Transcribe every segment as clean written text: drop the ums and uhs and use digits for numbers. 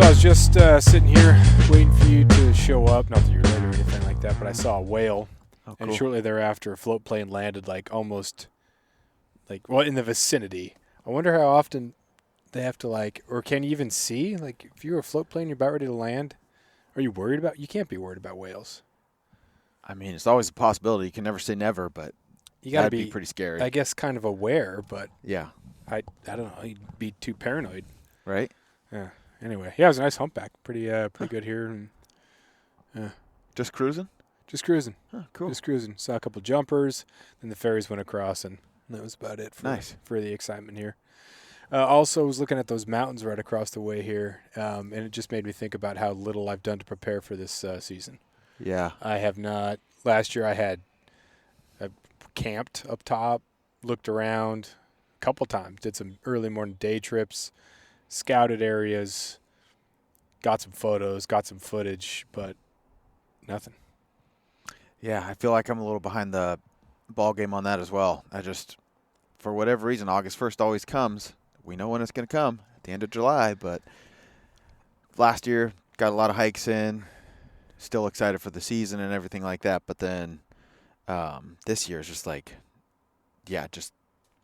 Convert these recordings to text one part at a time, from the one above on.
I was just sitting here waiting for you to show up. Not that you're late or anything like that, but I saw a whale, Oh, and cool. shortly thereafter, a float plane landed well, in the vicinity. I wonder how often they have to or can you even see? Like, if you're a float plane, you're about ready to land. Are you worried about? You can't be worried about whales. I mean, it's always a possibility. You can never say never, but You got to that'd be be, pretty scary. I guess, kind of aware, but Yeah. I don't know. You'd be too paranoid. Right? Yeah. Anyway, yeah, it was a nice humpback. Pretty good here, and Just cruising? just cruising. Huh, cool. Just cruising. Saw a couple jumpers. Then the ferries went across, and that was about it Nice. for the excitement here. Also, was looking at those mountains right across the way here, and it just made me think about how little I've done to prepare for this season. Yeah. I have not. Last year, I camped up top, looked around a couple times, did some early morning day trips, scouted areas, got some photos, got some footage, but nothing. Yeah, I feel like I'm a little behind the ball game on that as well. For whatever reason, August 1st always comes. We know when it's going to come, at the end of July, but last year got a lot of hikes in, still excited for the season and everything like that, but then this year is just just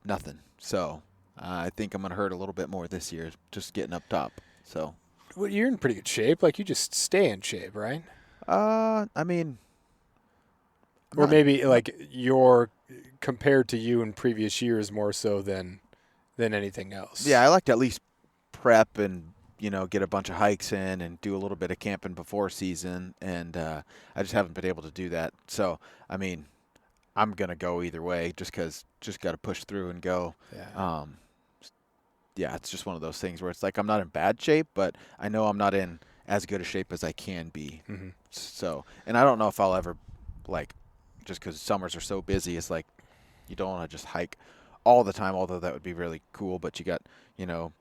nothing. So I think I'm going to hurt a little bit more this year, just getting up top. So, Well, you're in pretty good shape. Like, you just stay in shape, right? I mean, Or maybe you're compared to you in previous years more so than anything else. yeah, I like to at least prep and get a bunch of hikes in and do a little bit of camping before season, and I just haven't been able to do that. So, I mean, I'm gonna go either way, just got to push through and go. Yeah. Yeah, it's just one of those things where it's like I'm not in bad shape, but I know I'm not in as good a shape as I can be. Mm-hmm. So, and I don't know if I'll ever just because summers are so busy, it's like you don't want to just hike all the time, although that would be really cool. But you got,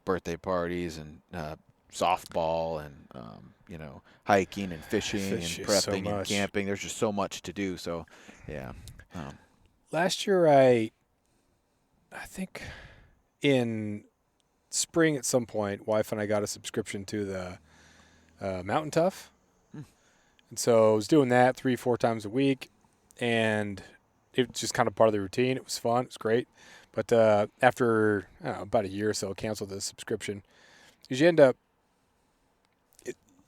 birthday parties and softball and, hiking and fishing Fish and is so prepping and much. camping. There's just so much to do. So, yeah. Last year, I think in spring at some point, wife and I got a subscription to the Mountain Tough. And so I was doing that 3-4 times a week, and it was just kind of part of the routine. It was fun. It was great. But after about a year or so, I canceled the subscription because you end up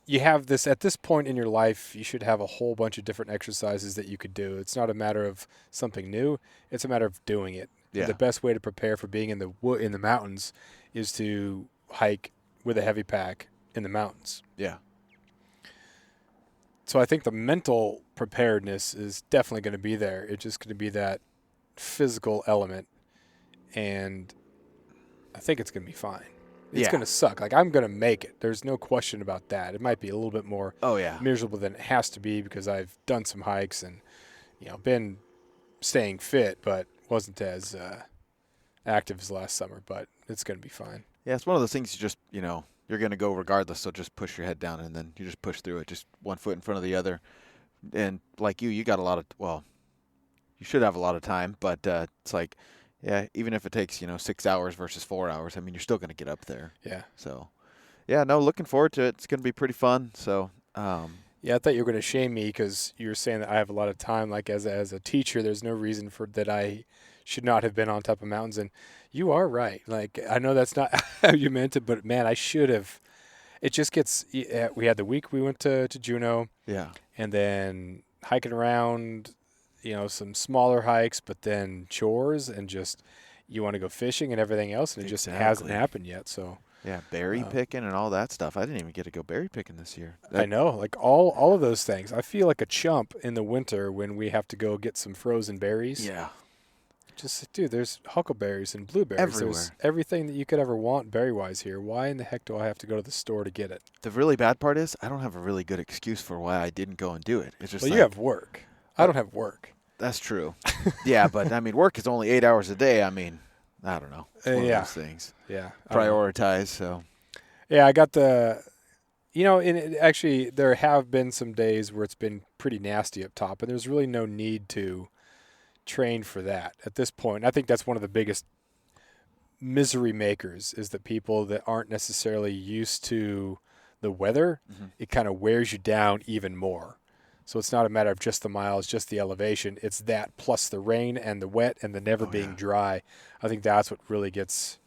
you have this at this point in your life. You should have a whole bunch of different exercises that you could do. It's not a matter of something new; it's a matter of doing it. Yeah. The best way to prepare for being in the mountains is to hike with a heavy pack in the mountains. Yeah. So I think the mental preparedness is definitely going to be there. It's just going to be that physical element, and I think it's going to be fine. It's going to suck. Like, I'm going to make it. There's no question about that. It might be a little bit more miserable than it has to be because I've done some hikes and, been staying fit, but wasn't as active as last summer. But it's going to be fine. Yeah, it's one of those things you just, you're going to go regardless, so just push your head down and then you just push through it, just one foot in front of the other. And like you got you should have a lot of time, but it's like, yeah, even if it takes, 6 hours versus 4 hours, I mean, you're still going to get up there. Yeah. So, yeah, no, looking forward to it. It's going to be pretty fun. So, yeah, I thought you were going to shame me because you were saying that I have a lot of time. Like, as a teacher, there's no reason for that I should not have been on top of mountains. And you are right. Like, I know that's not how you meant it, but, man, I should have. It just gets – we had the week we went to Juneau. Yeah. And then hiking around, some smaller hikes, but then chores and just you want to go fishing and everything else, and it just hasn't happened yet. So yeah, berry picking and all that stuff. I didn't even get to go berry picking this year. I know, like all of those things. I feel like a chump in the winter when we have to go get some frozen berries. Yeah. Just, dude, there's huckleberries and blueberries. Everywhere. There's everything that you could ever want berry-wise here. Why in the heck do I have to go to the store to get it? The really bad part is I don't have a really good excuse for why I didn't go and do it. It's just you have work. I don't have work. That's true. Yeah, but, I mean, work is only 8 hours a day. I mean, I don't know. It's one of those things. Yeah. Prioritize, so. Yeah, I got actually, there have been some days where it's been pretty nasty up top, and there's really no need to train for that at this point. I think that's one of the biggest misery makers is the people that aren't necessarily used to the weather, Mm-hmm. it kind of wears you down even more. So it's not a matter of just the miles, just the elevation. It's that plus the rain and the wet and the never Oh being yeah. dry. I think that's what really gets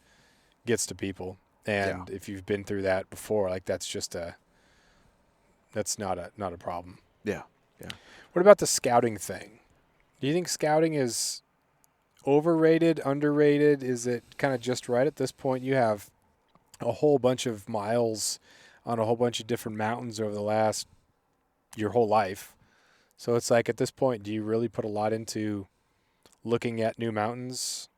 to people. Yeah. And if you've been through that before, like that's not a problem. Yeah. Yeah. What about the scouting thing? Do you think scouting is overrated, underrated? Is it kind of just right at this point? You have a whole bunch of miles on a whole bunch of different mountains over the last your whole life. So it's like at this point, do you really put a lot into looking at new mountains?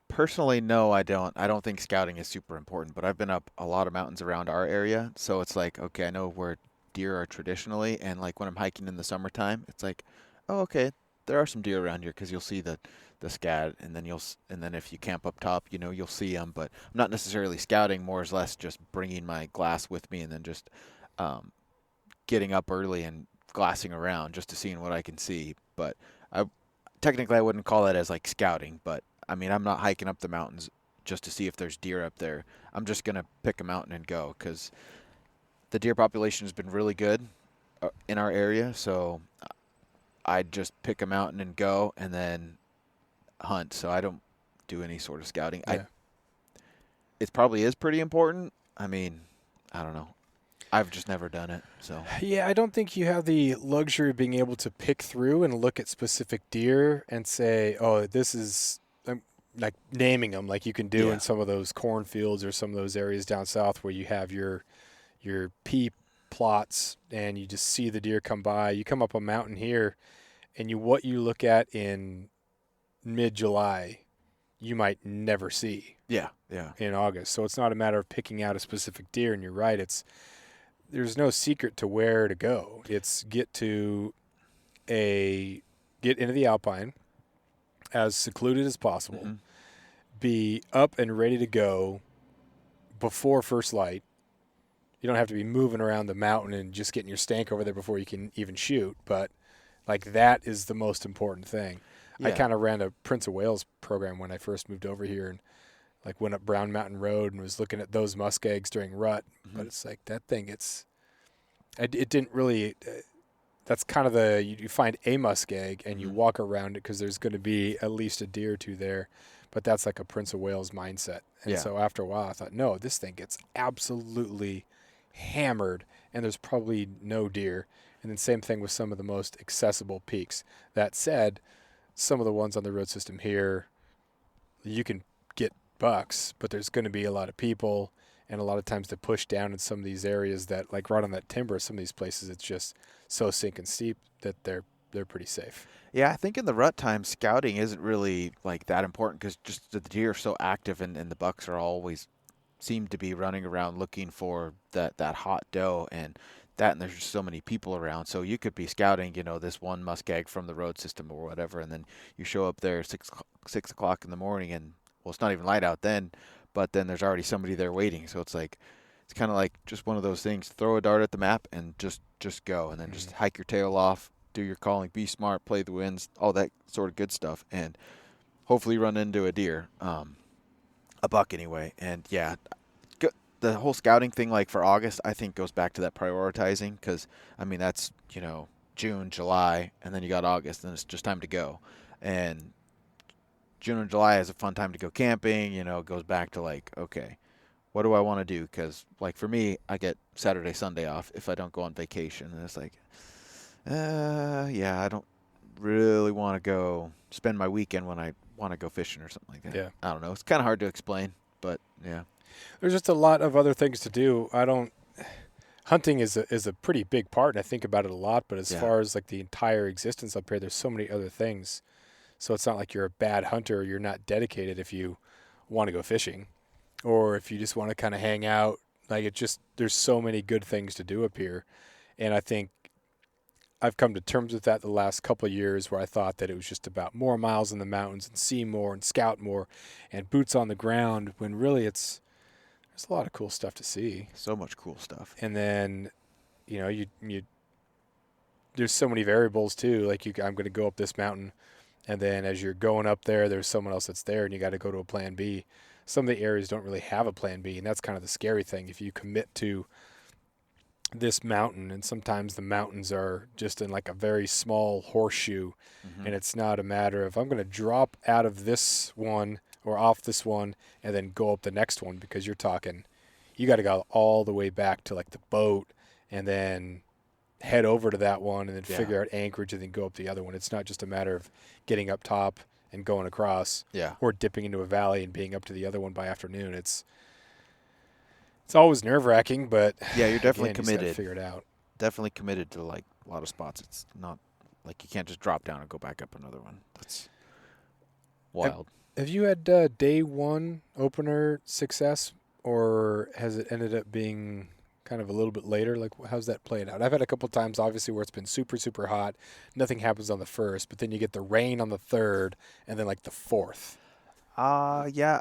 Personally, no, I don't. I don't think scouting is super important, but I've been up a lot of mountains around our area, so it's like, okay, I know where deer are traditionally, and like when I'm hiking in the summertime, it's like, oh, okay, there are some deer around here because you'll see the scat, and then and then if you camp up top, you'll see them. But I'm not necessarily scouting, more or less just bringing my glass with me, and then just um, getting up early and glassing around just to seeing what I can see. But I technically I wouldn't call that as like scouting, but I mean I'm not hiking up the mountains just to see if there's deer up there. I'm just gonna pick a mountain and go because the deer population has been really good in our area. So I'd just pick a mountain and go, and then hunt. So I don't do any sort of scouting. Yeah. It probably is pretty important. I mean, I don't know. I've just never done it. So Yeah, I don't think you have the luxury of being able to pick through and look at specific deer and say, "Oh, this is," like naming them, like you can do yeah, in some of those cornfields or some of those areas down south where you have your pea plots and you just see the deer come by. You come up a mountain here, and what you look at in mid-July, you might never see yeah, yeah, in August. So it's not a matter of picking out a specific deer. And you're right; there's no secret to where to go. It's get into the alpine as secluded as possible, hmm be up and ready to go before first light. You don't have to be moving around the mountain and just getting your stank over there before you can even shoot, but like that is the most important thing. I yeah, kind of ran a Prince of Wales program when I first moved over here and like went up Brown Mountain Road and was looking at those muskegs during rut, hmm but it's like that thing it didn't really that's kind of you find a muskeg and you hmm walk around it because there's going to be at least a deer or two there, but that's like a Prince of Wales mindset. And yeah, so after a while, I thought, no, this thing gets absolutely hammered, and there's probably no deer. And then same thing with some of the most accessible peaks. That said, some of the ones on the road system here, you can get bucks, but there's going to be a lot of people. And a lot of times they push down in some of these areas that, like right on that timber, some of these places, it's just so sinking steep that they're pretty safe. yeah. I think in the rut time, scouting isn't really like that important because just the deer are so active, and the bucks are always seem to be running around looking for that hot doe and there's just so many people around. So you could be scouting, this one muskeg from the road system or whatever, and then you show up there 6 o'clock in the morning, and well, it's not even light out then, but then there's already somebody there waiting. So it's like it's kind of like just one of those things. Throw a dart at the map and just go, and then Mm-hmm. just hike your tail off, do your calling, be smart, play the winds, all that sort of good stuff, and hopefully run into a deer, a buck anyway. And yeah, the whole scouting thing, like for August, I think goes back to that prioritizing because, I mean, that's, June, July, and then you got August, and it's just time to go. And June and July is a fun time to go camping. It goes back to like, okay, what do I want to do? Because, like, for me, I get Saturday, Sunday off if I don't go on vacation. And it's like, yeah, I don't really want to go spend my weekend when I want to go fishing or something like that. Yeah. I don't know. It's kind of hard to explain, but yeah. There's just a lot of other things to do. Hunting is a pretty big part, and I think about it a lot. But as Yeah. far as like the entire existence up here, there's so many other things. So it's not like you're a bad hunter. Or you're not dedicated if you want to go fishing, or if you just want to kind of hang out. Like there's so many good things to do up here, and I think I've come to terms with that the last couple of years, where I thought that it was just about more miles in the mountains and see more and scout more, and boots on the ground. When really there's a lot of cool stuff to see. So much cool stuff. And then you there's so many variables too. Like I'm going to go up this mountain, and then as you're going up there, there's someone else that's there, and you got to go to a plan B. Some of the areas don't really have a plan B, and that's kind of the scary thing. If you commit to this mountain, and sometimes the mountains are just in like a very small horseshoe, and it's not a matter of I'm going to drop out of this one or off this one and then go up the next one, because you're talking you got to go all the way back to like the boat and then head over to that one and then figure out anchorage and then go up the other one. It's not just a matter of getting up top and going across or dipping into a valley and being up to the other one by afternoon. It's always nerve-wracking, but yeah, you're definitely again, committed. You just gotta figure it out. Definitely committed to like a lot of spots. It's not like you can't just drop down and go back up another one. That's wild. Have you had day one opener success, or has it ended up being kind of a little bit later? Like, how's that playing out? I've had a couple times, obviously, where it's been super, super hot. Nothing happens on the first, but then you get the rain on the third, and then like the fourth. Yeah.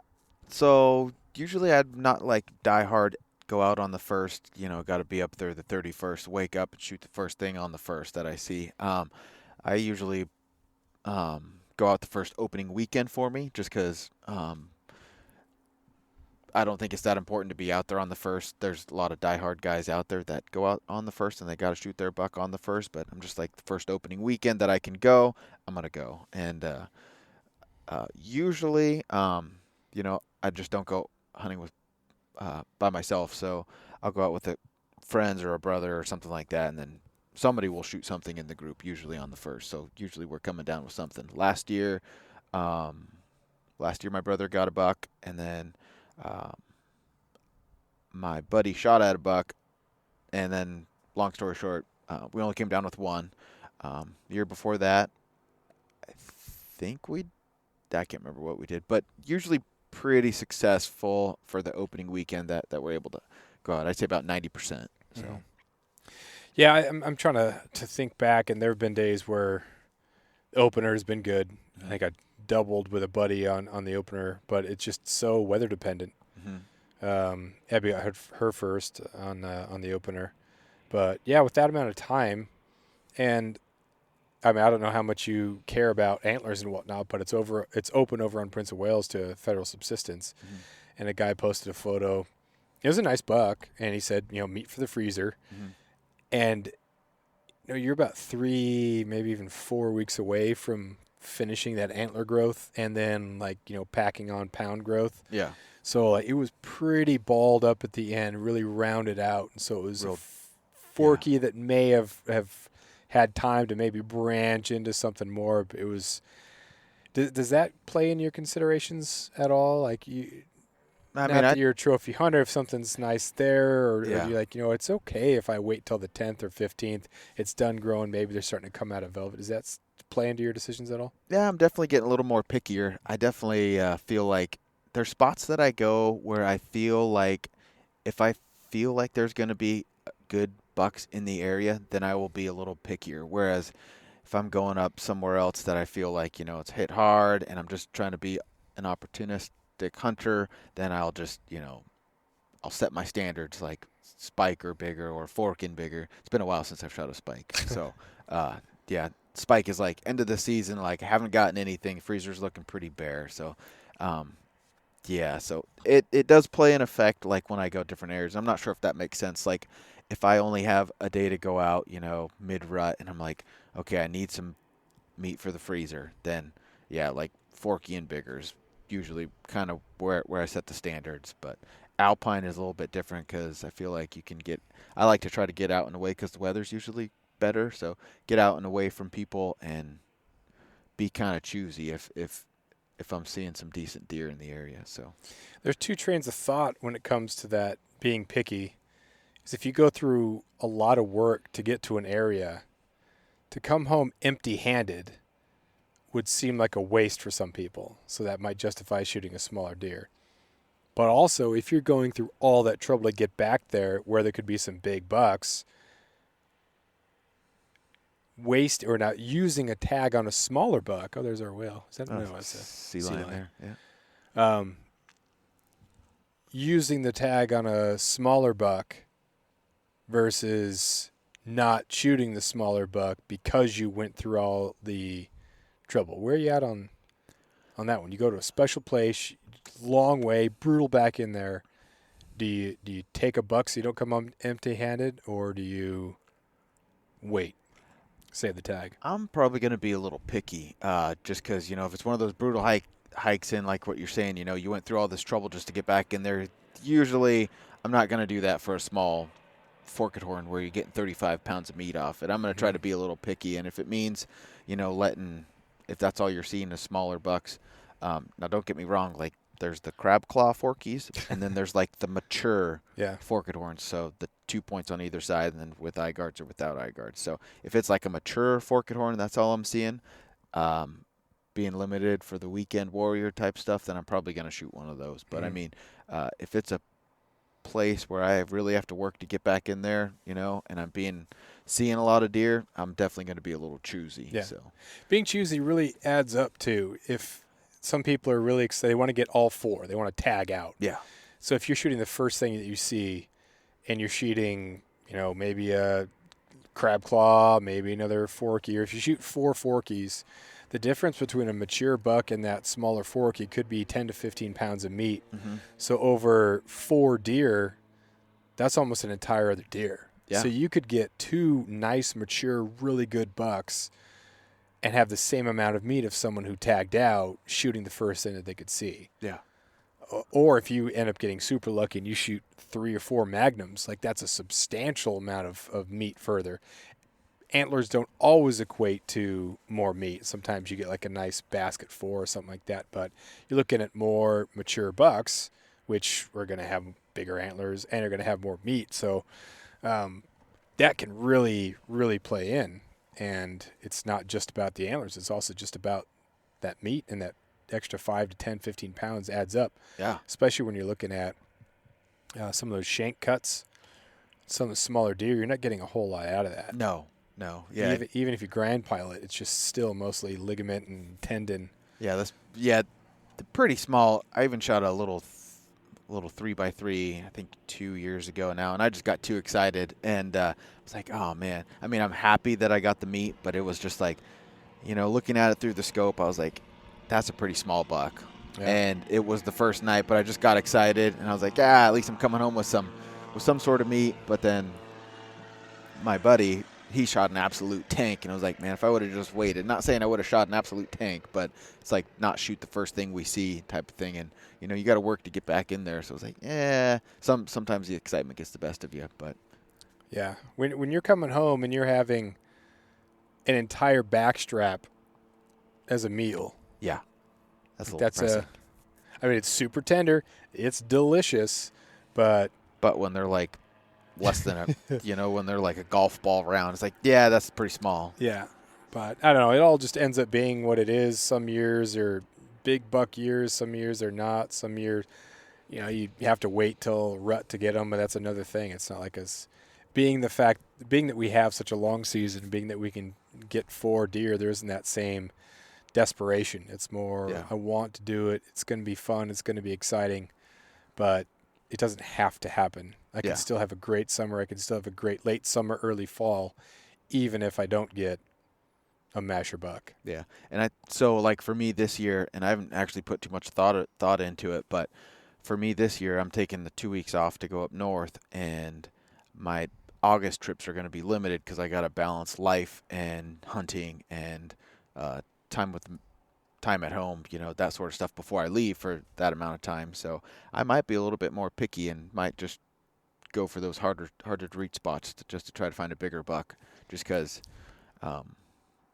So usually I'd not like die hard go out on the first, got to be up there the 31st, wake up and shoot the first thing on the first that I see. I usually go out the first opening weekend for me just because I don't think it's that important to be out there on the first. There's a lot of diehard guys out there that go out on the first and they got to shoot their buck on the first, but I'm just like the first opening weekend that I can go, I'm going to go. And usually, I just don't go hunting with by myself, so I'll go out with friends or a brother or something like that, and then somebody will shoot something in the group, usually on the first. So usually we're coming down with something. Last year my brother got a buck, and then um, my buddy shot at a buck, and then long story short, we only came down with one. The year before that, I think I can't remember what we did, but usually pretty successful for the opening weekend that we're able to go out. I'd say about 90%. So, yeah, I'm trying to think back, and there have been days where the opener has been good. I think I doubled with a buddy on the opener, but it's just so weather dependent. Abby got her first on the opener, but yeah, with that amount of time, and I mean, I don't know how much you care about antlers and whatnot, but it's open over on Prince of Wales to federal subsistence. And a guy posted a photo. It was a nice buck, and he said, meat for the freezer. And you're about 3, maybe even 4 weeks away from finishing that antler growth, and then packing on pound growth. Yeah. So it was pretty balled up at the end, really rounded out, and so it was forky that may have had time to maybe branch into something more. But it was. Does that play in your considerations at all? Like you're a trophy hunter, if something's nice there, or you're like, it's okay if I wait till the 10th or 15th, it's done growing. Maybe they're starting to come out of velvet. Does that play into your decisions at all? Yeah, I'm definitely getting a little more pickier. I definitely feel like there's spots that I go where I feel like if I feel like there's going to be good bucks in the area, then I will be a little pickier. Whereas if I'm going up somewhere else that I feel like, it's hit hard and I'm just trying to be an opportunistic hunter, then I'll just, I'll set my standards like spike or bigger or fork in bigger. It's been a while since I've shot a spike. So, yeah, spike is like end of the season, like haven't gotten anything. Freezer's looking pretty bare. So, yeah, so it does play an effect like when I go different areas. I'm not sure if that makes sense. Like if I only have a day to go out, mid-rut, and I'm like, okay, I need some meat for the freezer, then, yeah, like forky and bigger is usually kind of where I set the standards. But alpine is a little bit different because I feel like I like to try to get out and away because the weather's usually better. So get out and away from people and be kind of choosy if I'm seeing some decent deer in the area. So there's two trains of thought when it comes to that being picky. Is if you go through a lot of work to get to an area, to come home empty-handed would seem like a waste for some people. So that might justify shooting a smaller deer. But also, if you're going through all that trouble to get back there where there could be some big bucks, waste or not using a tag on a smaller buck. Oh, there's our whale. Is that no? It's a sea lion there. Yeah. Using the tag on a smaller buck versus not shooting the smaller buck because you went through all the trouble. Where are you at on that one? You go to a special place, long way, brutal back in there. Do you take a buck so you don't come empty-handed, or do you wait, save the tag? I'm probably going to be a little picky, just because if it's one of those brutal hikes in, like what you're saying, you went through all this trouble just to get back in there. Usually, I'm not going to do that for a small forked horn where you're getting 35 pounds of meat off it. I'm going to try to be a little picky, and if it means, if that's all you're seeing is smaller bucks. Now, don't get me wrong, like there's the crab claw forkies, and then there's like the mature Yeah. forked horns, so the 2 points on either side, and then with eye guards or without eye guards. So if it's like a mature forked horn, that's all I'm seeing. Being limited for the weekend warrior type stuff, then I'm probably going to shoot one of those. But I mean, if it's a place where I really have to work to get back in there, and seeing a lot of deer, I'm definitely going to be a little choosy. Yeah. So Being choosy really adds up to if some people are really excited, they want to get all four. They want to tag out. yeah, So if you're shooting the first thing that you see, and you're shooting, maybe a crab claw, maybe another forky, or if you shoot 4 forkies, the difference between a mature buck and that smaller forky could be 10 to 15 pounds of meat. So over 4 deer, that's almost an entire other deer. Yeah. So you could get 2 nice, mature, really good bucks and have the same amount of meat of someone who tagged out shooting the first thing that they could see. yeah, Or if you end up getting super lucky and you shoot 3 or 4 magnums, like that's a substantial amount of meat further. Antlers don't always equate to more meat. Sometimes you get like a nice basket 4 or something like that, but you're looking at more mature bucks, which are going to have bigger antlers and are going to have more meat. So that can really, really play in. And it's not just about the antlers. It's also just about that meat, and that extra 5 to 10, 15 pounds adds up. yeah, Especially when you're looking at some of those shank cuts, some of the smaller deer, you're not getting a whole lot out of that. no, yeah, Even if you grind pile it, it's just still mostly ligament and tendon. yeah. The pretty small. I even shot a little 3x3, I think 2 years ago now, and I just got too excited, and I was like, oh man. I mean, I'm happy that I got the meat, but it was just like, looking at it through the scope, I was like, that's a pretty small buck. Yeah. And it was the first night, but I just got excited, and I was like, at least I'm coming home with some sort of meat. But then my buddy, he shot an absolute tank, and I was like, man, if I would have just waited, not saying I would have shot an absolute tank, but it's like not shoot the first thing we see type of thing. And you got to work to get back in there. So I was like, sometimes the excitement gets the best of you. But Yeah. When you're coming home and you're having an entire backstrap as a meal, yeah, that's a little depressing. I mean, it's super tender. It's delicious, but when they're like less than when they're like a golf ball round, it's like, yeah, that's pretty small. yeah. But I don't know. It all just ends up being what it is. Some years are big buck years. Some years are not. Some years, you have to wait till rut to get them, but that's another thing. It's not like us being that we have such a long season, being that we can get 4 deer, there isn't that same desperation. It's more, Yeah. I want to do it. It's going to be fun. It's going to be exciting, but it doesn't have to happen. I can Yeah. still have a great summer. I can still have a great late summer, early fall, even if I don't get a masher buck. Yeah, and so like for me this year, and I haven't actually put too much thought into it, but for me this year, I'm taking the 2 weeks off to go up north, and my August trips are going to be limited because I got to balance life and hunting and time at home, that sort of stuff before I leave for that amount of time. So I might be a little bit more picky and might just go for those harder to reach spots just to try to find a bigger buck, just because.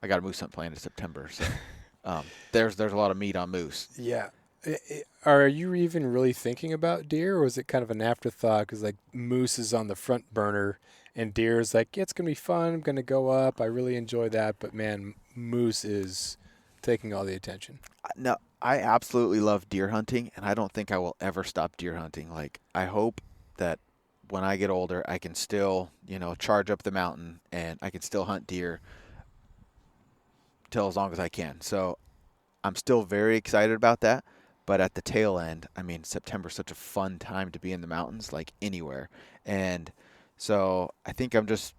I got a moose hunt planned in September, so there's a lot of meat on moose. Yeah. Are you even really thinking about deer, or is it kind of an afterthought? Because like moose is on the front burner, and deer is like, yeah, it's gonna be fun. I'm gonna go up. I really enjoy that, but man, moose is taking all the attention. No, I absolutely love deer hunting, and I don't think I will ever stop deer hunting. Like, I hope that when I get older, I can still, charge up the mountain and I can still hunt deer till as long as I can. So I'm still very excited about that. But at the tail end, I mean, September's such a fun time to be in the mountains, like anywhere. And so I think I'm just,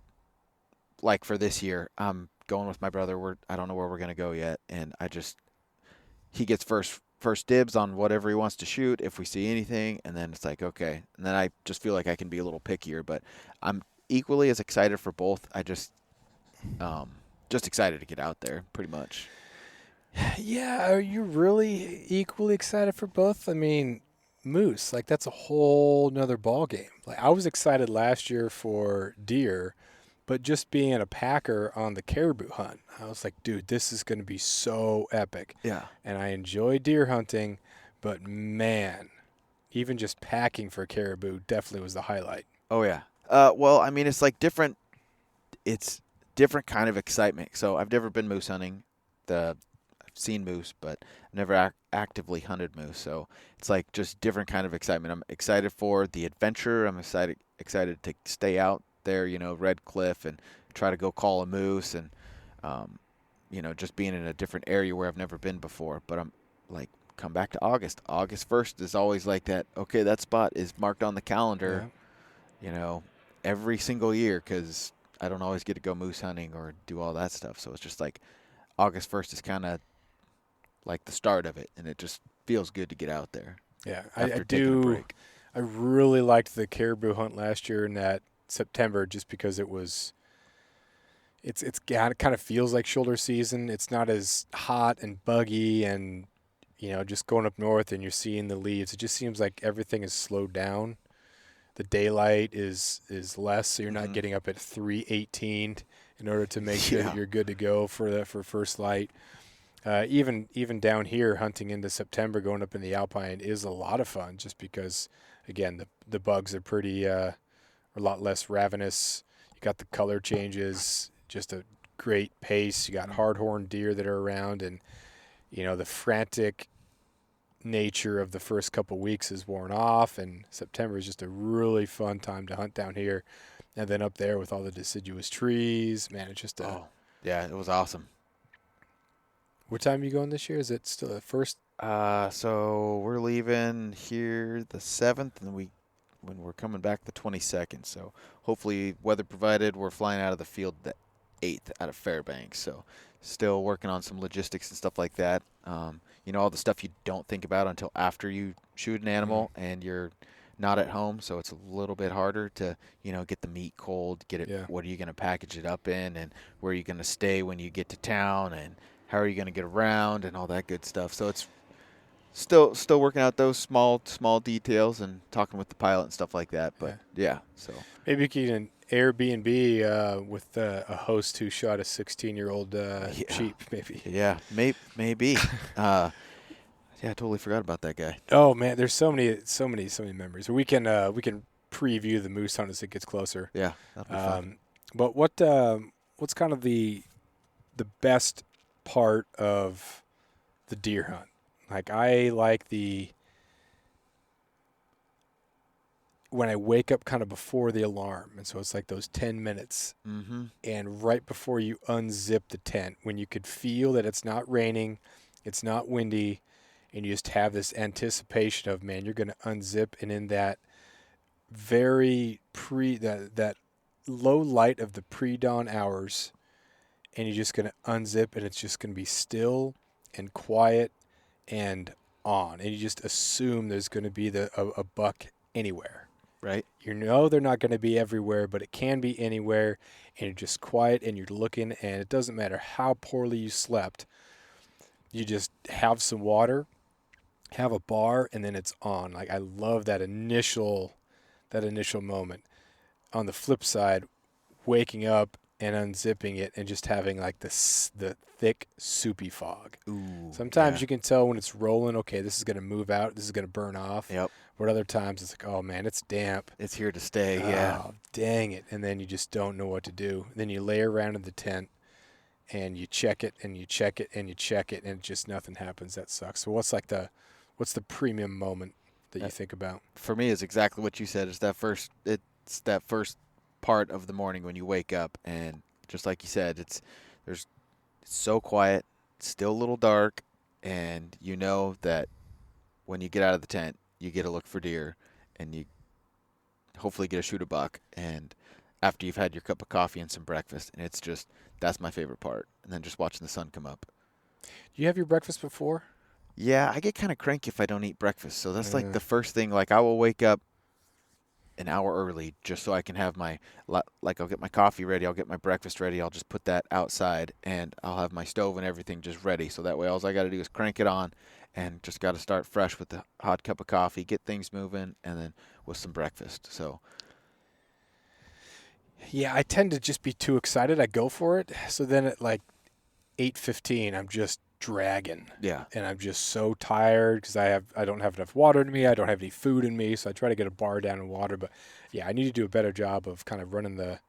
like for this year, I'm going with my brother. I don't know where we're going to go yet. And he gets first first dibs on whatever he wants to shoot if we see anything, and then it's like, okay. And then I just feel like I can be a little pickier, but I'm equally as excited for both. I just excited to get out there, pretty much. Yeah, are you really equally excited for both? I mean, moose, like that's a whole nother ball game. Like I was excited last year for deer, but just being a packer on the caribou hunt, I was like, dude, this is going to be so epic. Yeah. And I enjoy deer hunting, but man, even just packing for caribou definitely was the highlight. Oh yeah. Well, I mean, it's like different. It's different kind of excitement. So I've never been moose hunting. I've seen moose, but I've never actively hunted moose. So it's like just different kind of excitement. I'm excited for the adventure. I'm excited to stay out there, Red Cliff, and try to go call a moose, and just being in a different area where I've never been before. But I'm like, come back to August. August 1st is always like that. Okay, that spot is marked on the calendar, every single year, because I don't always get to go moose hunting or do all that stuff. So it's just like August 1st is kind of like the start of it, and it just feels good to get out there. Yeah, after I taking a do. break. I really liked the caribou hunt last year in that September, just because it's kind of feels like shoulder season. It's not as hot and buggy, and just going up north and you're seeing the leaves. It just seems like everything is slowed down. The daylight is less, so you're not getting up at 3:18 in order to make sure that you're good to go for first light. Even down here, hunting into September, going up in the alpine is a lot of fun, just because, again, the bugs are a lot less ravenous. You got the color changes, just a great pace. You got hardhorn deer that are around, and the frantic nature of the first couple weeks is worn off, and September is just a really fun time to hunt down here. And then up there with all the deciduous trees, man, it's just yeah, it was awesome. What time are you going this year? Is it still the first? So we're leaving here the 7th, and when we're coming back the 22nd. So hopefully, weather provided, we're flying out of the field the 8th out of Fairbanks. So still working on some logistics and stuff like that. All the stuff you don't think about until after you shoot an animal and you're not at home. So it's a little bit harder to, get the meat cold, get it. Yeah. What are you going to package it up in, and where are you going to stay when you get to town, and how are you going to get around, and all that good stuff. So it's still working out those small details and talking with the pilot and stuff like that. But so maybe you can Airbnb with a host who shot a 16-year-old sheep. Maybe. Yeah, maybe. Yeah, I totally forgot about that guy. Oh man, there's so many memories. We can preview the moose hunt as it gets closer. Yeah, that'll be fun. But what's kind of the best part of the deer hunt? Like I like when I wake up kind of before the alarm, and so it's like those 10 minutes, and right before you unzip the tent, when you could feel that it's not raining, it's not windy, and you just have this anticipation of, man, you're going to unzip, and in that that low light of the pre-dawn hours, and you're just going to unzip, and it's just going to be still and quiet and on, and you just assume there's going to be a buck anywhere. Right. They're not going to be everywhere, but it can be anywhere, and you're just quiet, and you're looking, and it doesn't matter how poorly you slept. You just have some water, have a bar, and then it's on. Like I love that initial moment. On the flip side, waking up and unzipping it and just having like the thick soupy fog. Ooh, sometimes you can tell when it's rolling, okay, this is going to move out, this is going to burn off. Yep. But other times it's like, oh man, it's damp, it's here to stay. Oh, dang it. And then you just don't know what to do. Then you lay around in the tent and you check it and you check it and you check it, and just nothing happens. That sucks. So what's the premium moment that you think about? For me, is exactly what you said. It's that first part of the morning when you wake up, and just like you said, it's so quiet, it's still a little dark, and you know that when you get out of the tent, you get to look for deer, and you hopefully get to shoot a buck, and after you've had your cup of coffee and some breakfast, and that's my favorite part, and then just watching the sun come up. Do you have your breakfast before? Yeah, I get kind of cranky if I don't eat breakfast. So that's like Uh, the first thing. Like I will wake up an hour early just so I can have like I'll get my coffee ready, I'll get my breakfast ready, I'll just put that outside and I'll have my stove and everything just ready. So that way all I got to do is crank it on and just got to start fresh with the hot cup of coffee, get things moving and then with some breakfast. So, yeah, I tend to just be too excited. I go for it. So then at like 8:15, I'm just dragging, yeah. and I'm just so tired because I don't have enough water in me. I don't have any food in me, so I try to get a bar down in water. But yeah, I need to do a better job of kind of running the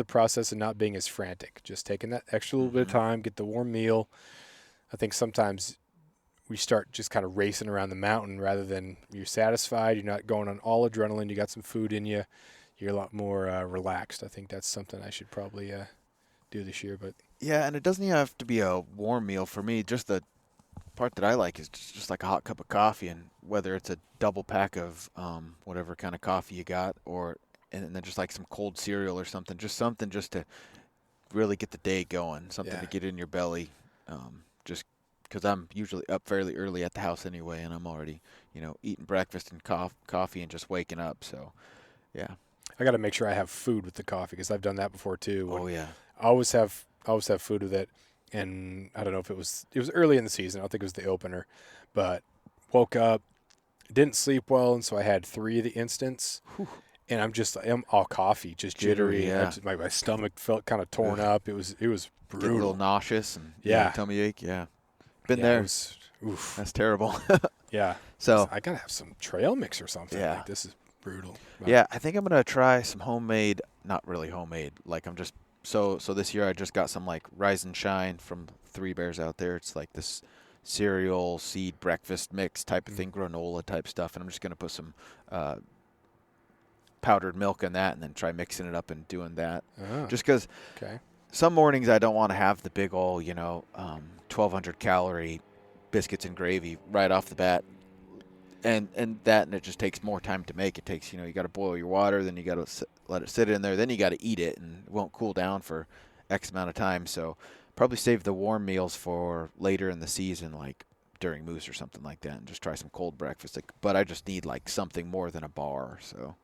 process and not being as frantic. Just taking that extra little bit of Mhm. time, get the warm meal. I think sometimes we start just kind of racing around the mountain rather than you're satisfied. You're not going on all adrenaline. You got some food in you. You're a lot more relaxed. I think that's something I should probably do this year. But Yeah, and it doesn't even have to be a warm meal for me. Just the part that I like is just like a hot cup of coffee, and whether it's a double pack of whatever kind of coffee you got, or and then just like some cold cereal or something just to really get the day going, something yeah, to get in your belly. Just because I'm usually up fairly early at the house anyway, and I'm already eating breakfast and coffee and just waking up. So yeah. I got to make sure I have food with the coffee because I've done that before too. Oh When yeah. I always have food with it, and I don't know if it was early in the season. I don't think it was the opener, but woke up, didn't sleep well, and so I had three of the instants, Whew. and I'm all coffee, just Jittery. jittery. Yeah. My stomach felt kind of torn Ugh. up. It was Get a little brutal. nauseous and yeah, Yeah, tummy ache. Yeah. Been yeah, it there. was. Oof. That's terrible. Yeah, So I gotta have some trail mix or something. yeah. Like this is brutal. But Yeah, I think I'm gonna try some homemade, not really homemade. Like I'm just so this year I just got some like Rise and Shine from Three Bears out there. It's like this cereal seed breakfast mix type of mm, thing, granola type stuff, and I'm just gonna put some uh, powdered milk in that, and then try mixing it up and doing that. oh, Just because okay. some mornings I don't want to have the big ol' 1,200 calorie biscuits and gravy right off the bat and it just takes more time to make. It takes you got to boil your water, then you got to let it sit in there, then you got to eat it, and it won't cool down for X amount of time. So probably save the warm meals for later in the season, like during moose or something like that, and just try some cold breakfast. But I just need like something more than a bar. So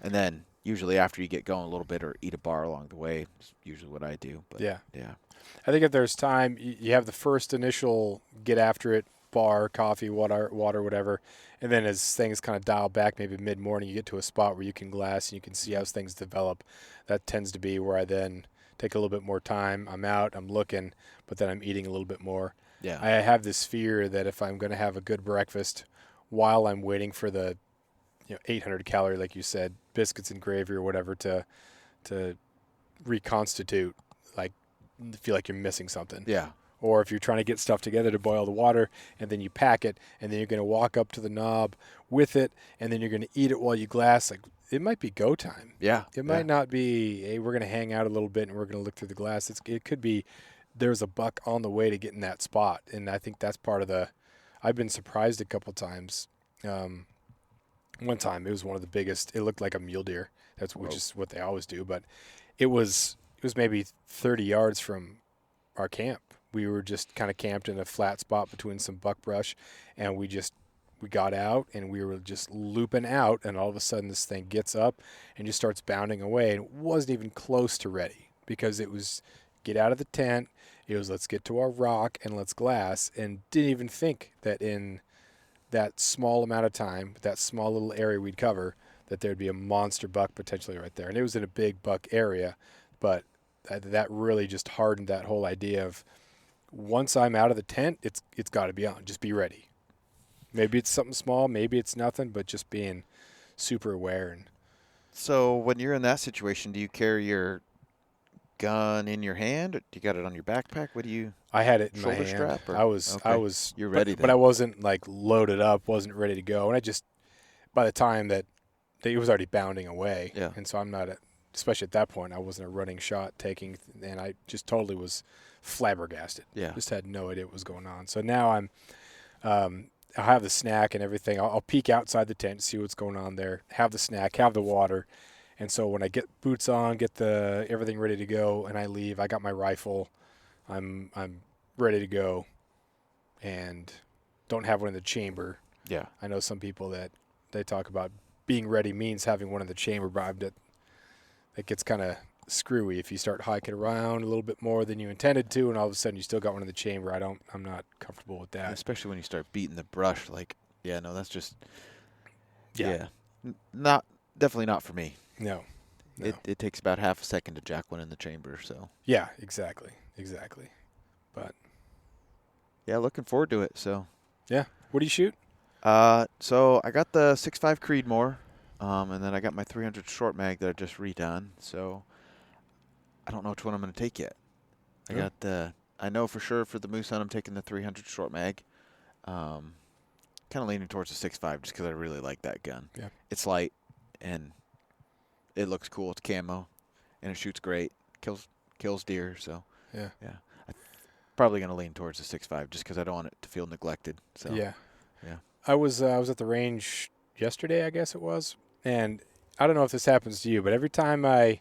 and then usually after you get going a little bit or eat a bar along the way, is usually what I do. But Yeah. yeah, I think if there's time, you have the first initial get after it bar, coffee, water, whatever, and then as things kind of dial back, maybe mid morning, you get to a spot where you can glass and you can see how things develop. That tends to be where I then take a little bit more time. I'm out, I'm looking, but then I'm eating a little bit more. yeah, I have this fear that if I'm going to have a good breakfast while I'm waiting for the 800 calorie, like you said, biscuits and gravy or whatever to reconstitute, like feel like you're missing something. yeah, Or if you're trying to get stuff together to boil the water and then you pack it and then you're going to walk up to the knob with it and then you're going to eat it while you glass, like it might be go time. yeah, It yeah, might not be, hey, we're going to hang out a little bit and we're going to look through the glass. It could be there's a buck on the way to get in that spot. And I think that's part of I've been surprised a couple times. One time it was one of the biggest, it looked like a mule deer. Which Whoa. is what they always do. But it was maybe 30 yards from our camp. We were just kind of camped in a flat spot between some buckbrush, and we got out and we were just looping out, and all of a sudden this thing gets up and just starts bounding away, and it wasn't even close to ready because it was get out of the tent. It was let's get to our rock and let's glass, and didn't even think that in that small amount of time, that small little area we'd cover, that there'd be a monster buck potentially right there. And it was in a big buck area, but that really just hardened that whole idea of once I'm out of the tent, it's got to be on. Just be ready. Maybe it's something small, maybe it's nothing, but just being super aware. And So when you're in that situation, do you carry your gun in your hand? Or do you got it on your backpack? What do you I had it in my shoulder hand. strap or I was, I okay? was, You're ready but I then. wasn't like loaded up, wasn't ready to go. And I just, by the time that it was already bounding away, Yeah. and so I'm not, especially at that point, I wasn't a running shot taking, and I just totally was flabbergasted. Yeah. Just had no idea what was going on. So now I'll have the snack and everything. I'll peek outside the tent, see what's going on there, have the snack, have the water. And so when I get boots on, get the everything ready to go, and I leave, I got my rifle. I'm ready to go, and don't have one in the chamber. Yeah. I know some people that they talk about being ready means having one in the chamber, but it gets kind of screwy if you start hiking around a little bit more than you intended to, and all of a sudden you still got one in the chamber. I'm not comfortable with that. Especially when you start beating the brush. Like, yeah, no, that's just, Yeah. Not, definitely not for me. No. It takes about half a second to jack one in the chamber, so. Yeah, exactly. But. Yeah, looking forward to it, so. Yeah. What do you shoot? So I got the 6.5 Creedmoor, and then I got my 300 short mag that I just redone, so I don't know which one I'm going to take yet. I know for sure for the moose hunt I'm taking the 300 short mag. Kind of leaning towards the 6.5 just because I really like that gun. Yeah. It's light, and it looks cool. It's camo, and it shoots great. Kills deer, so. Yeah. I'm probably going to lean towards the 6.5 just because I don't want it to feel neglected. So. Yeah. Yeah. I was at the range yesterday, I guess it was, and I don't know if this happens to you, but every time I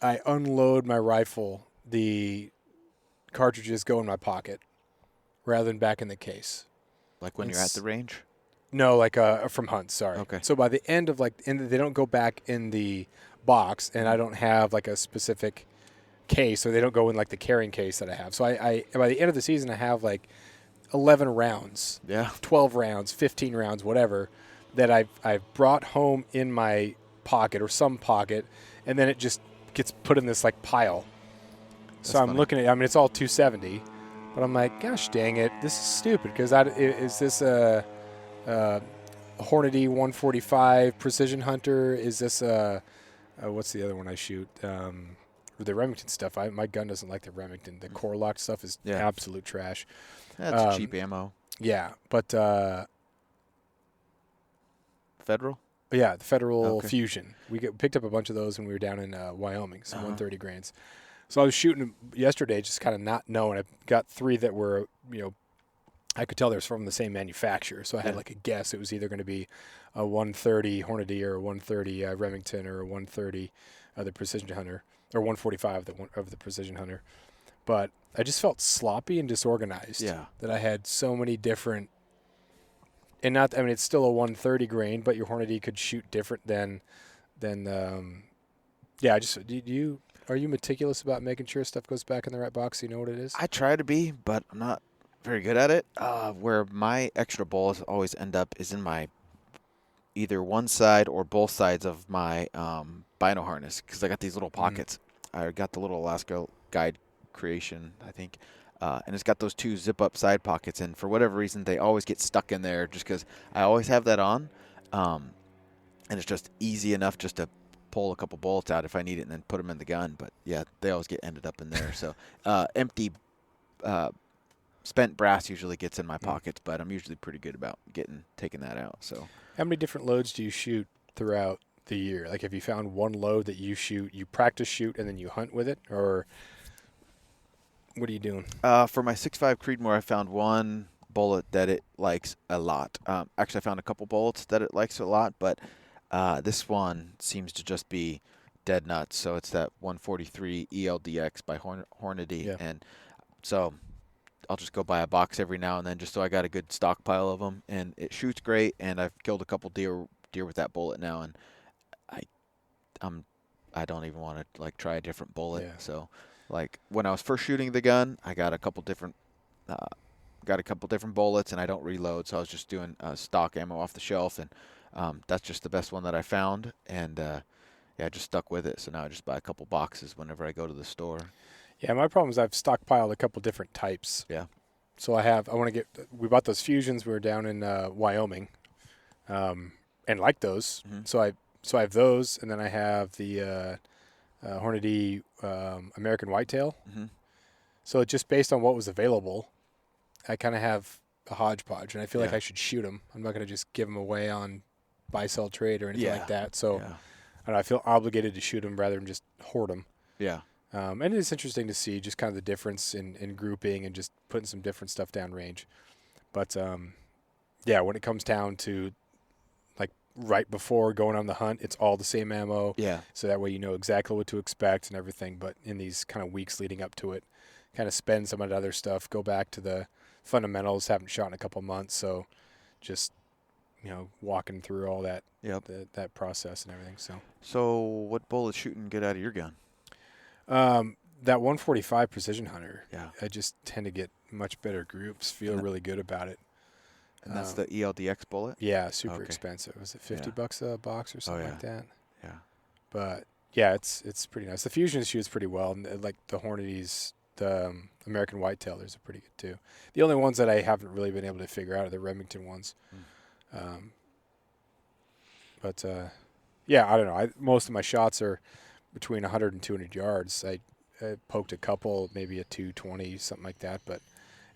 unload my rifle, the cartridges go in my pocket rather than back in the case. Like when you're at the range? No, like from hunts, sorry. Okay. So by the end of they don't go back in the box, and I don't have like a specific case, or they don't go in like the carrying case that I have. So I by the end of the season, I have like 11 rounds, 12 rounds, 15 rounds, whatever, that I've brought home in my pocket or some pocket, and then it just gets put in this like pile. So I'm looking at, it's all 270, but I'm like, gosh dang it, this is stupid, because is this a Hornady 145 Precision Hunter? Is this what's the other one I shoot? The Remington stuff. My gun doesn't like the Remington. The core locked stuff is absolute trash. That's cheap ammo. Yeah, but Federal? Yeah, the Federal Fusion. We picked up a bunch of those when we were down in Wyoming, some 130 grains. So I was shooting them yesterday, just kind of not knowing. I got 3 that were, I could tell they were from the same manufacturer. So I had like a guess. It was either going to be a 130 Hornady or a 130 Remington or a 130 the Precision Hunter, or 145 of the Precision Hunter. But I just felt sloppy and disorganized. Yeah. That I had so many different, and it's still a 130 grain, but your Hornady could shoot different than are you meticulous about making sure stuff goes back in the right box? You know what it is? I try to be, but I'm not very good at it. Where my extra bullets always end up is in my either one side or both sides of my bino harness, because I got these little pockets. I got the little Alaska Guide Creation, I think, and it's got those 2 zip-up side pockets, and for whatever reason, they always get stuck in there just because I always have that on, and it's just easy enough just to pull a couple bullets out if I need it and then put them in the gun. But, yeah, they always get ended up in there. So empty spent brass usually gets in my pockets, but I'm usually pretty good about taking that out. So, how many different loads do you shoot throughout the year? Like, have you found one load that you practice shoot, and then you hunt with it, or what are you doing? For my 6.5 Creedmoor, I found one bullet that it likes a lot. Actually, I found a couple bullets that it likes a lot, but this one seems to just be dead nuts. So it's that 143 ELDX by Hornady, and so I'll just go buy a box every now and then just so I got a good stockpile of them, and it shoots great, and I've killed a couple deer with that bullet now, and I don't even want to like try a different bullet. Yeah. So like when I was first shooting the gun, I got a couple different bullets, and I don't reload, so I was just doing stock ammo off the shelf, and that's just the best one that I found, and I just stuck with it. So now I just buy a couple boxes whenever I go to the store. Yeah, my problem is I've stockpiled a couple different types. Yeah. So we bought those Fusions. We were down in Wyoming, and like those. Mm-hmm. So I have those, and then I have the Hornady American Whitetail. Mm-hmm. So just based on what was available, I kind of have a hodgepodge, and I feel like I should shoot them. I'm not going to just give them away on buy, sell, trade or anything like that. So I don't know, I feel obligated to shoot them rather than just hoard them. Yeah. And it's interesting to see just kind of the difference in grouping and just putting some different stuff down range. But, when it comes down to, like, right before going on the hunt, it's all the same ammo. Yeah. So that way you know exactly what to expect and everything. But in these kind of weeks leading up to it, kind of spend some of that other stuff, go back to the fundamentals. Haven't shot in a couple months, so just walking through all that Yep. that process and everything. So what bullet shooting get out of your gun? That 145 Precision Hunter. Yeah. I just tend to get much better groups. Feel really good about it. And that's the ELDX bullet? Yeah, super expensive. Was it $50 a box or something like that? Yeah. But yeah, it's pretty nice. The Fusion shoots pretty well, and like the Hornady's, the American Whitetailers are pretty good too. The only ones that I haven't really been able to figure out are the Remington ones. But yeah, I don't know. Most of my shots are between 100 and 200 yards. I poked a couple, maybe a 220, something like that, but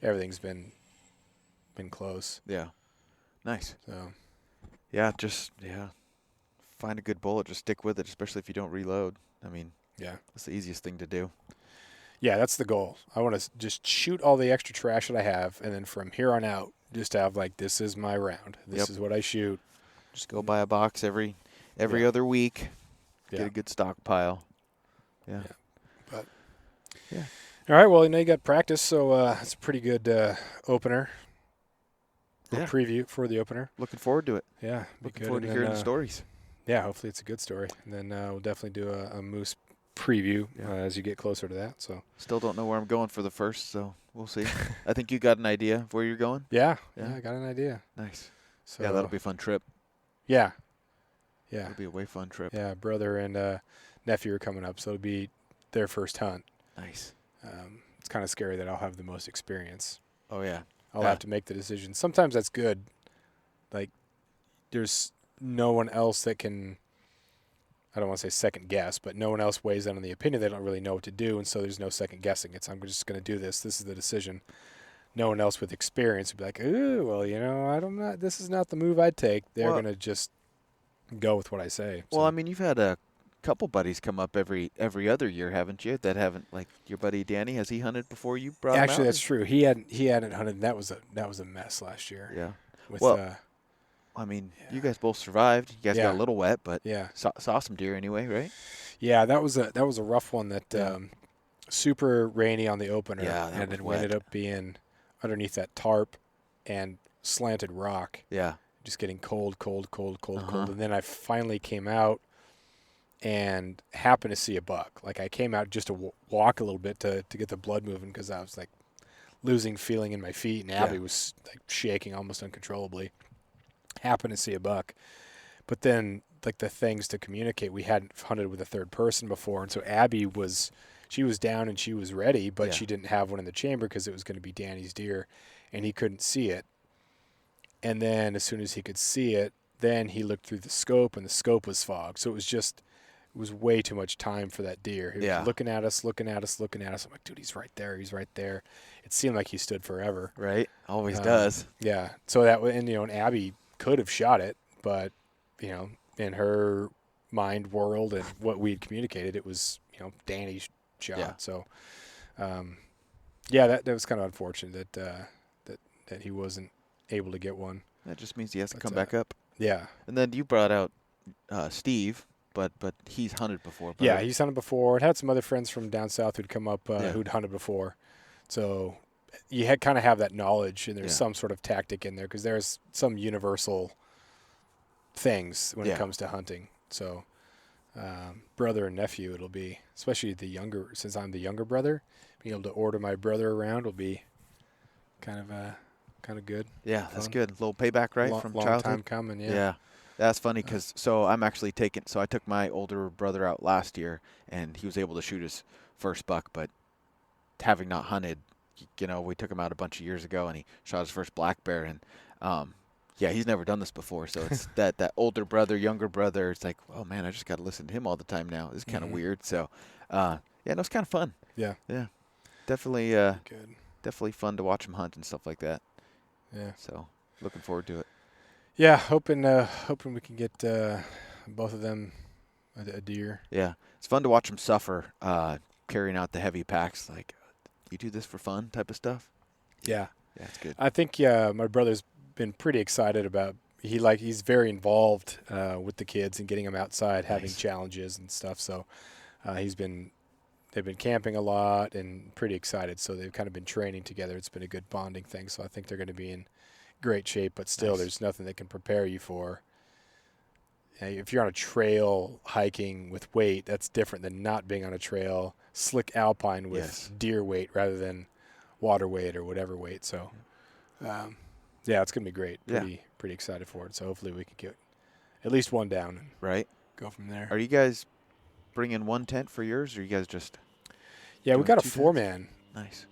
everything's been close. Yeah. Nice. So yeah, find a good bullet, just stick with it, especially if you don't reload. I mean, that's the easiest thing to do. Yeah, that's the goal. I want to just shoot all the extra trash that I have, and then from here on out, just have like, this is my round. This is what I shoot. Just go buy a box every other week. Get a good stockpile. Yeah. But yeah. All right. Well, you got practice, so it's a pretty good opener. Preview for the opener. Looking forward to it. Yeah. Looking forward to hearing the stories. Yeah. Hopefully it's a good story, and then we'll definitely do a moose preview as you get closer to that. So still don't know where I'm going for the first, so we'll see. I think you got an idea of where you're going. Yeah. I got an idea. Nice. So yeah, that'll be a fun trip. Yeah. It'll be a way fun trip. Yeah, brother and nephew are coming up, so it'll be their first hunt. Nice. It's kind of scary that I'll have the most experience. Oh, yeah. I'll have to make the decision. Sometimes that's good. Like, there's no one else that can, I don't want to say second guess, but no one else weighs in on the opinion. They don't really know what to do, and so there's no second guessing. I'm just going to do this. This is the decision. No one else with experience would be like, ooh, well, this is not the move I'd take. They're going to just go with what I say. Well, I mean, you've had a couple buddies come up every other year, haven't you? That haven't, like your buddy Danny. Has he hunted before you brought him out? Actually, that's true. He hadn't hunted. And that was a mess last year. Yeah. With, I mean, you guys both survived. You guys got a little wet, but saw some deer anyway, right? Yeah, that was a rough one. That super rainy on the opener, and then we ended up being underneath that tarp and slanted rock. Yeah. Just getting cold, and then I finally came out and happened to see a buck. Like, I came out just to walk a little bit to get the blood moving, because I was like losing feeling in my feet, and Abby was like shaking almost uncontrollably. Happened to see a buck, but then like the things to communicate, we hadn't hunted with a third person before, and so Abby was down and she was ready, but she didn't have one in the chamber because it was going to be Danny's deer, and he couldn't see it. And then as soon as he could see it, then he looked through the scope, and the scope was fogged. So it was way too much time for that deer. He was looking at us. I'm like, dude, he's right there. It seemed like he stood forever. Right. Always does. Yeah. So and Abby could have shot it, but, in her mind world and what we had communicated, it was, Danny's shot. Yeah. So, that was kind of unfortunate that he wasn't able to get one. That just means he has to come back up. Yeah. And then you brought out Steve, but he's hunted before. Yeah, he's hunted before. And had some other friends from down south who'd come up who'd hunted before. So you kind of have that knowledge, and there's some sort of tactic in there, because there's some universal things when it comes to hunting. So brother and nephew, it'll be, especially since I'm the younger brother, being able to order my brother around will be kind of good. Yeah, fun. That's good. A little payback, right, from long childhood? Time coming, yeah. Yeah. That's funny, because I'm actually I took my older brother out last year, and he was able to shoot his first buck, but having not hunted, we took him out a bunch of years ago, and he shot his first black bear, and he's never done this before, so it's that older brother, younger brother, it's like, oh man, I just got to listen to him all the time now. This is kind of weird. So it's kind of fun. Yeah. Yeah. Definitely good. Definitely fun to watch him hunt and stuff like that. Yeah. So looking forward to it. Yeah, hoping we can get both of them a deer. Yeah, it's fun to watch them suffer carrying out the heavy packs. Like, you do this for fun type of stuff. Yeah, it's good. I think my brother's been pretty excited about. He's very involved with the kids and getting them outside, having challenges and stuff. So he's been they've been camping a lot and pretty excited. So they've kind of been training together. It's been a good bonding thing. So I think they're going to be in great shape. But still, Nice. there's nothing that can prepare you for. If you're on a trail hiking with weight, that's different than not being on a trail, slick alpine with deer weight rather than water weight or whatever weight. So, yeah, it's going to be great. Pretty excited for it. So hopefully we can get at least one down and go from there. Are you guys bringing one tent for yours, or you guys just? Yeah, we got a 2 4-man. Nice.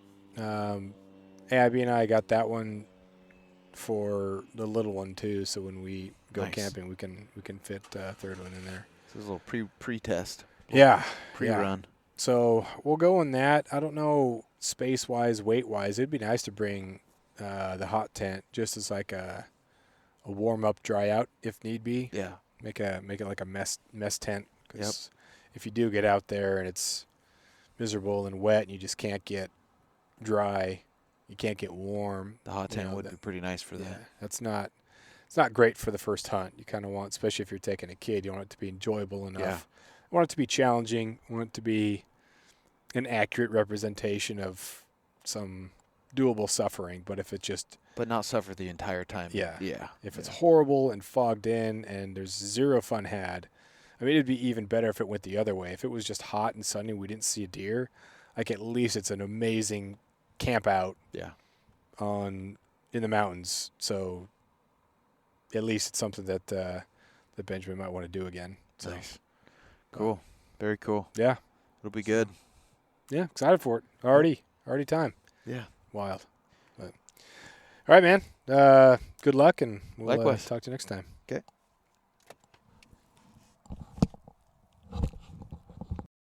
Abby and I got that one for the little one too. So when we go camping, we can fit a third one in there. This is a little pre-test. Yeah. Pre-run. So we'll go on that. I don't know space-wise, weight-wise. It'd be nice to bring the hot tent just as like a warm-up, dry-out if need be. Yeah. Make it like a mess tent. 'Cause if you do get out there and it's miserable and wet and you just can't get dry, you can't get warm. The hot tent would be pretty nice for that. Yeah, it's not great for the first hunt. You kind of want, especially if you're taking a kid, you want it to be enjoyable enough. Yeah. You want it to be challenging. You want it to be an accurate representation of some doable suffering. But if it just not suffer the entire time. Yeah. Yeah. If it's horrible and fogged in and there's zero fun had, I mean, it'd be even better if it went the other way. If it was just hot and sunny, we didn't see a deer, like at least it's an amazing camp out in the mountains. So at least it's something that that Benjamin might want to do again. So. Nice. Cool. Very cool. Yeah. It'll be good. Yeah, excited for it. Already time. Yeah. Wild. But, all right, man. Good luck, and we'll Likewise. talk to you next time. Okay.